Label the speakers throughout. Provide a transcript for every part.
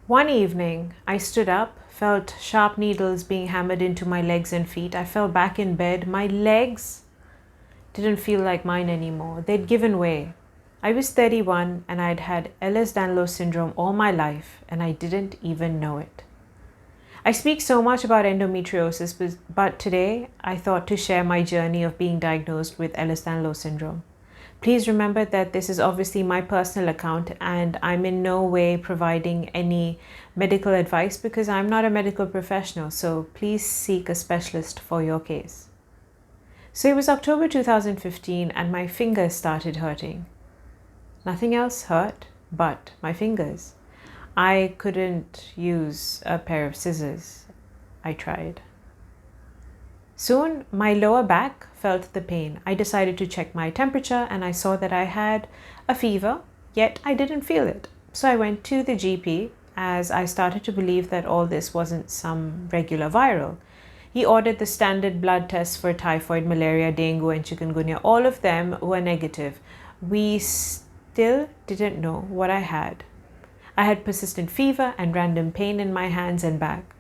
Speaker 1: One evening, I stood up, felt sharp needles being hammered into my legs and feet. I fell back in bed. My legs didn't feel like mine anymore. They'd given way. I was 31 and I'd had Ehlers-Danlos Syndrome all my life, and I didn't even know it. I speak so much about endometriosis, but today I thought to share my journey of being diagnosed with Ehlers-Danlos Syndrome. Please remember that this is obviously my personal account and I'm in no way providing any medical advice because I'm not a medical professional, so please seek a specialist for your case. So it was October 2015 and my fingers started hurting. Nothing else hurt but my fingers. I couldn't use a pair of scissors. I tried. Soon, my lower back felt the pain. I decided to check my temperature and I saw that I had a fever, yet I didn't feel it. So I went to the GP as I started to believe that all this wasn't some regular viral. He ordered the standard blood tests for typhoid, malaria, dengue, and chikungunya. All of them were negative. We still didn't know what I had. I had persistent fever and random pain in my hands and back.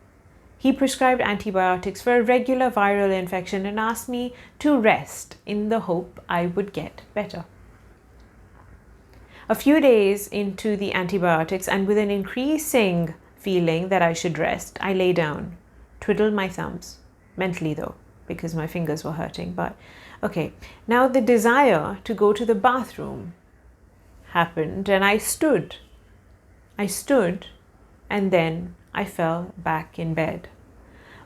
Speaker 1: He prescribed antibiotics for a regular viral infection and asked me to rest in the hope I would get better. A few days into the antibiotics and with an increasing feeling that I should rest, I lay down, twiddled my thumbs, mentally though, because my fingers were hurting. But okay, now the desire to go to the bathroom happened and I stood and then I fell back in bed.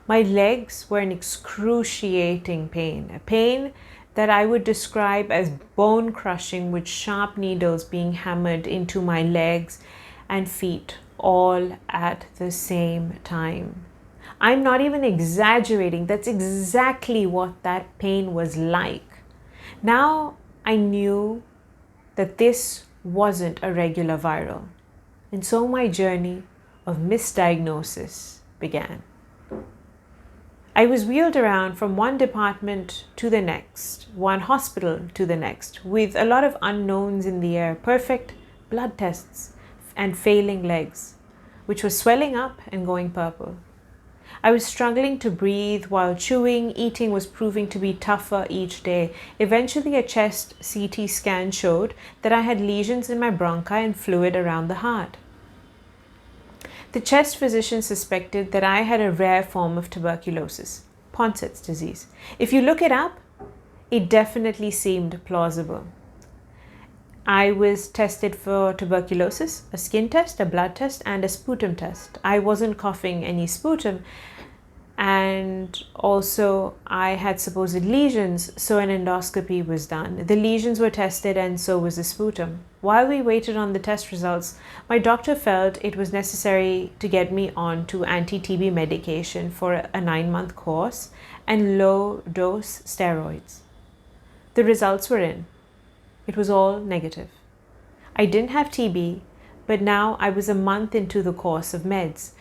Speaker 1: My legs were in excruciating pain, a pain that I would describe as bone crushing with sharp needles being hammered into my legs and feet all at the same time. I'm not even exaggerating. That's exactly what that pain was like. Now I knew that this wasn't a regular viral. And so my journey of misdiagnosis began. I was wheeled around from one department to the next, one hospital to the next, with a lot of unknowns in the air, perfect blood tests and failing legs, which were swelling up and going purple. I was struggling to breathe while chewing. Eating was proving to be tougher each day. Eventually, a chest CT scan showed that I had lesions in my bronchi and fluid around the heart. The chest physician suspected that I had a rare form of tuberculosis, Ponson's disease. If you look it up, it definitely seemed plausible. I was tested for tuberculosis, a skin test, a blood test, and a sputum test. I wasn't coughing any sputum, and also I had supposed lesions, so an endoscopy was done. The lesions were tested and so was the sputum. While we waited on the test results, my doctor felt it was necessary to get me on to anti-TB medication for a 9-month course and low-dose steroids. The results were in. It was all negative. I didn't have TB, but now I was a month into the course of meds,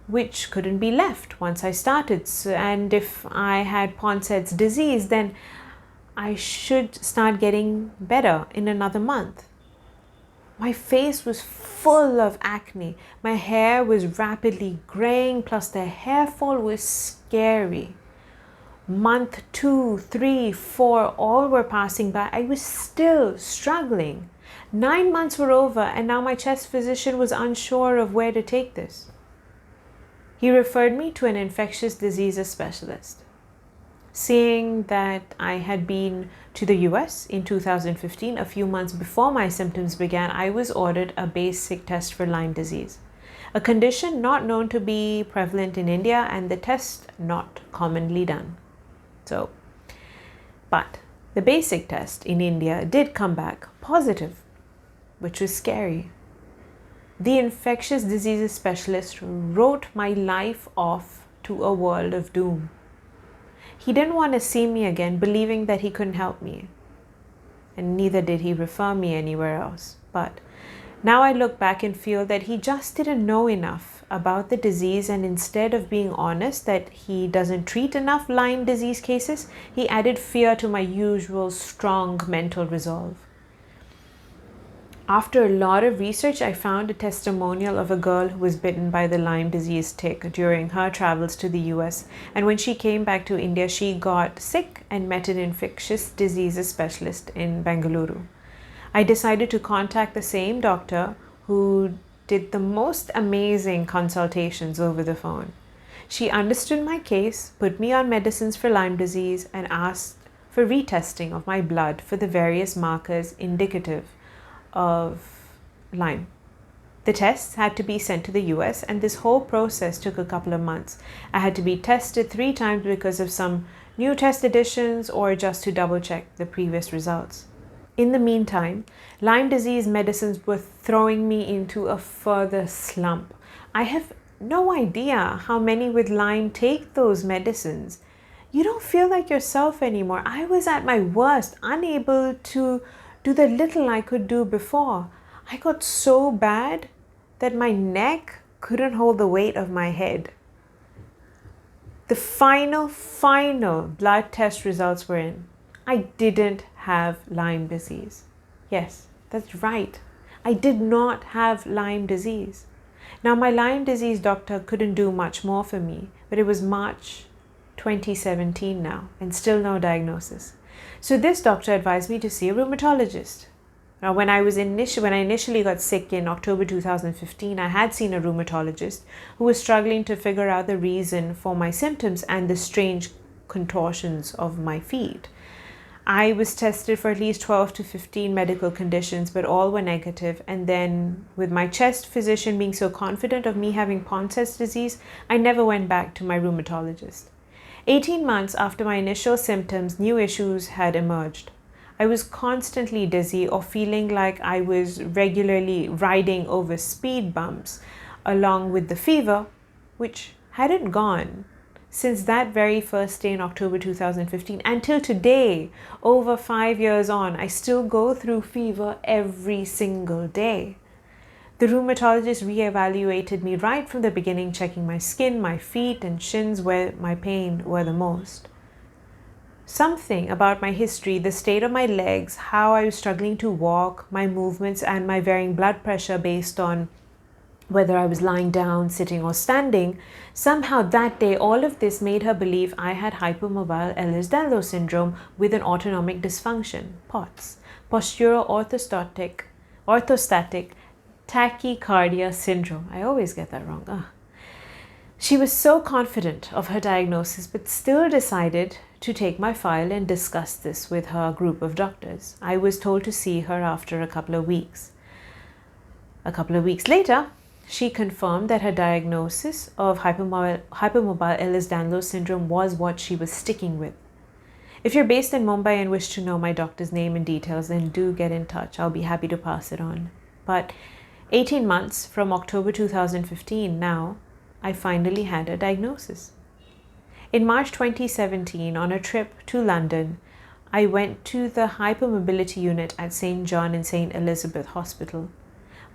Speaker 1: which couldn't be left once I started. And if I had Ponson's disease, then I should start getting better in another month. My face was full of acne. My hair was rapidly graying, plus the hair fall was scary. Month 2, 3, 4, all were passing by. I was still struggling. 9 months were over, and now my chest physician was unsure of where to take this. He referred me to an infectious diseases specialist. Seeing that I had been to the US in 2015, a few months before my symptoms began, I was ordered a basic test for Lyme disease, a condition not known to be prevalent in India and the test not commonly done. But the basic test in India did come back positive, which was scary. The infectious diseases specialist wrote my life off to a world of doom. He didn't want to see me again, believing that he couldn't help me. And neither did he refer me anywhere else. But now I look back and feel that he just didn't know enough about the disease, and instead of being honest that he doesn't treat enough Lyme disease cases, he added fear to my usual strong mental resolve. After a lot of research, I found a testimonial of a girl who was bitten by the Lyme disease tick during her travels to the US. And when she came back to India, she got sick and met an infectious diseases specialist in Bengaluru. I decided to contact the same doctor who did the most amazing consultations over the phone. She understood my case, put me on medicines for Lyme disease, and asked for retesting of my blood for the various markers indicative of Lyme. The tests had to be sent to the US, and this whole process took a couple of months. I had to be tested 3 times because of some new test additions or just to double check the previous results. In the meantime, Lyme disease medicines were throwing me into a further slump. I have no idea how many with Lyme take those medicines. You don't feel like yourself anymore. I was at my worst, unable to do the little I could do before. I got so bad that my neck couldn't hold the weight of my head. The final blood test results were in. I didn't have Lyme disease. Yes, that's right. I did not have Lyme disease. Now, my Lyme disease doctor couldn't do much more for me, but it was March 2017 now, and still no diagnosis. So this doctor advised me to see a rheumatologist. Now, when I initially got sick in October 2015, I had seen a rheumatologist who was struggling to figure out the reason for my symptoms and the strange contortions of my feet. I was tested for at least 12 to 15 medical conditions, but all were negative. And then with my chest physician being so confident of me having Ponson's disease, I never went back to my rheumatologist. 18 months after my initial symptoms, new issues had emerged. I was constantly dizzy or feeling like I was regularly riding over speed bumps, along with the fever, which hadn't gone since that very first day in October 2015 until today. Over 5 years on, I still go through fever every single day. The rheumatologist reevaluated me right from the beginning, checking my skin, my feet, and shins where my pain were the most. Something about my history, the state of my legs, how I was struggling to walk, my movements, and my varying blood pressure based on whether I was lying down, sitting, or standing, somehow that day, all of this made her believe I had Hypermobile Ehlers-Danlos Syndrome with an autonomic dysfunction, POTS, Postural Orthostatic Tachycardia Syndrome. I always get that wrong. She was so confident of her diagnosis, but still decided to take my file and discuss this with her group of doctors. I was told to see her after a couple of weeks. A couple of weeks later, she confirmed that her diagnosis of Hypermobile Ehlers-Danlos Syndrome was what she was sticking with. If you're based in Mumbai and wish to know my doctor's name and details, then do get in touch. I'll be happy to pass it on. But 18 months from October 2015 now, I finally had a diagnosis. In March 2017, on a trip to London, I went to the Hypermobility unit at St. John and St. Elizabeth Hospital.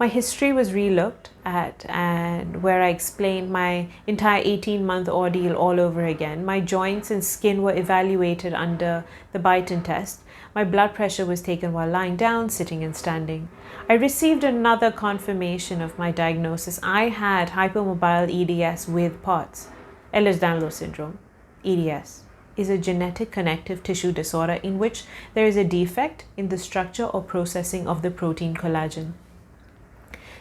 Speaker 1: My history was re-looked at, and where I explained my entire 18-month ordeal all over again. My joints and skin were evaluated under the Beighton test. My blood pressure was taken while lying down, sitting, and standing. I received another confirmation of my diagnosis. I had hypermobile EDS with POTS. Ehlers-Danlos Syndrome, EDS, is a genetic connective tissue disorder in which there is a defect in the structure or processing of the protein collagen.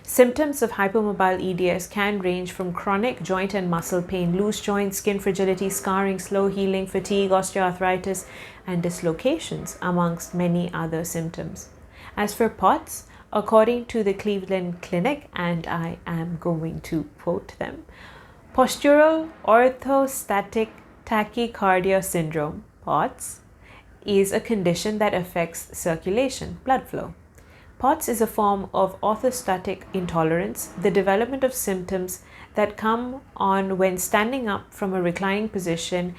Speaker 1: Symptoms of hypermobile EDS can range from chronic joint and muscle pain, loose joints, skin fragility, scarring, slow healing, fatigue, osteoarthritis, and dislocations, amongst many other symptoms. As for POTS, according to the Cleveland Clinic, and I am going to quote them, Postural Orthostatic Tachycardia Syndrome, POTS, is a condition that affects circulation, blood flow. POTS is a form of orthostatic intolerance, the development of symptoms that come on when standing up from a reclining position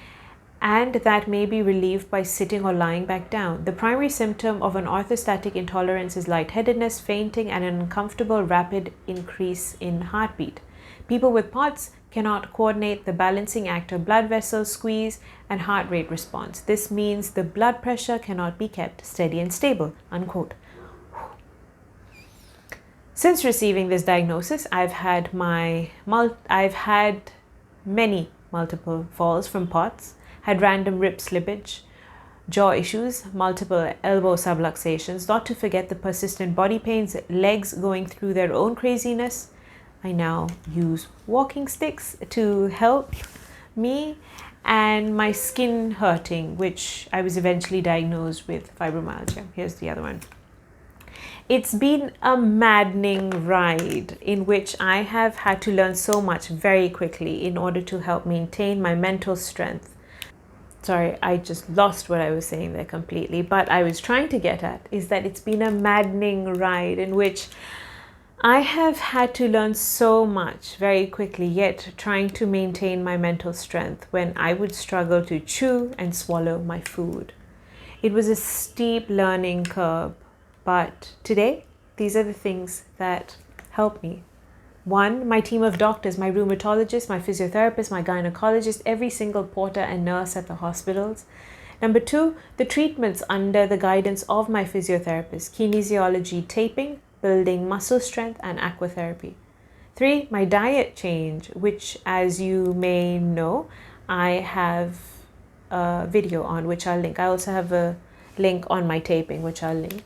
Speaker 1: and that may be relieved by sitting or lying back down. The primary symptom of an orthostatic intolerance is lightheadedness, fainting, and an uncomfortable rapid increase in heartbeat. People with POTS cannot coordinate the balancing act of blood vessel squeeze and heart rate response. This means the blood pressure cannot be kept steady and stable, unquote. Since receiving this diagnosis, I've had many multiple falls from POTS, had random rib slippage, jaw issues, multiple elbow subluxations, not to forget the persistent body pains, legs going through their own craziness. I now use walking sticks to help me, and my skin hurting, which I was eventually diagnosed with fibromyalgia. Here's the other one. It's been a maddening ride in which I have had to learn so much very quickly in order to help maintain my mental strength. Sorry, I just lost what I was saying there completely. But I was trying to get at is that it's been a maddening ride in which I have had to learn so much very quickly, yet trying to maintain my mental strength when I would struggle to chew and swallow my food. It was a steep learning curve, but today, these are the things that help me. 1, my team of doctors, my rheumatologist, my physiotherapist, my gynecologist, every single porter and nurse at the hospitals. Number 2, the treatments under the guidance of my physiotherapist, kinesiology, taping, building muscle strength, and aquatherapy. 3, my diet change, which, as you may know, I have a video on, which I'll link. I also have a link on my taping, which I'll link.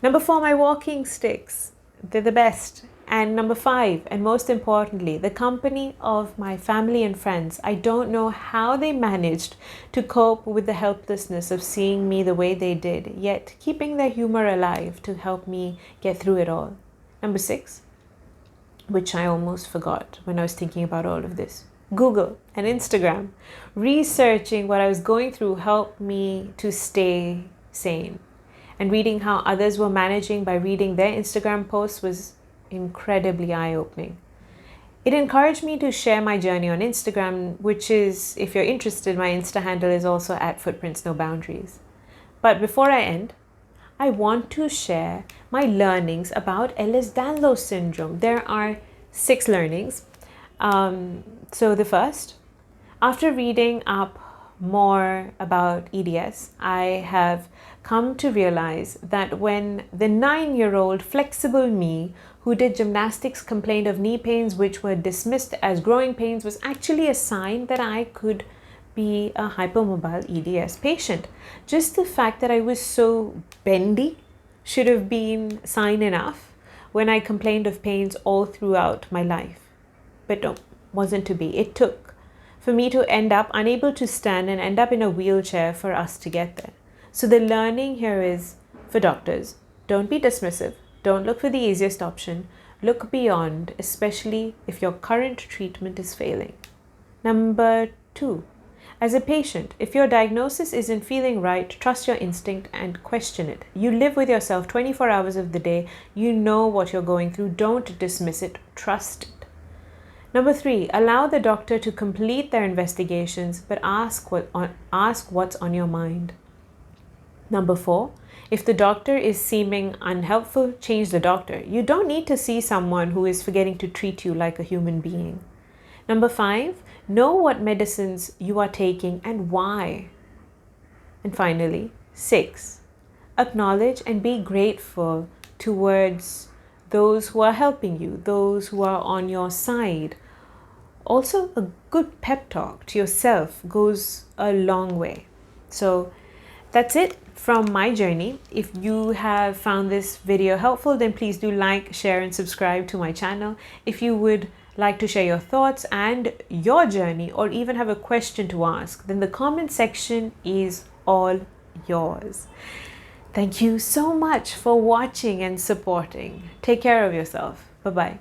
Speaker 1: Number 4, my walking sticks. They're the best. And number 5, and most importantly, the company of my family and friends. I don't know how they managed to cope with the helplessness of seeing me the way they did, yet keeping their humor alive to help me get through it all. Number 6, which I almost forgot when I was thinking about all of this. Google and Instagram. Researching what I was going through helped me to stay sane. And reading how others were managing by reading their Instagram posts was incredibly eye-opening. It encouraged me to share my journey on Instagram, which is, if you're interested, my Insta handle is also @footprintsnoboundaries. But before I end, I want to share my learnings about Ehlers-Danlos Syndrome. There are 6 learnings. So the first, after reading up more about EDS, I have come to realize that when the 9-year-old flexible me who did gymnastics complained of knee pains which were dismissed as growing pains was actually a sign that I could be a hypermobile EDS patient. Just the fact that I was so bendy should have been sign enough when I complained of pains all throughout my life. But no, wasn't to be. It took for me to end up unable to stand and end up in a wheelchair for us to get there. So the learning here is, for doctors, don't be dismissive. Don't look for the easiest option. Look beyond, especially if your current treatment is failing. Number 2, as a patient, if your diagnosis isn't feeling right, trust your instinct and question it. You live with yourself 24 hours of the day. You know what you're going through. Don't dismiss it. Trust it. Number 3, allow the doctor to complete their investigations, but ask what's on your mind. Number 4, if the doctor is seeming unhelpful, change the doctor. You don't need to see someone who is forgetting to treat you like a human being. Number 5, know what medicines you are taking and why. And finally, 6, acknowledge and be grateful towards those who are helping you, those who are on your side. Also, a good pep talk to yourself goes a long way. So that's it from my journey. If you have found this video helpful, then please do like, share, and subscribe to my channel. If you would like to share your thoughts and your journey, or even have a question to ask, then the comment section is all yours. Thank you so much for watching and supporting. Take care of yourself. Bye-bye.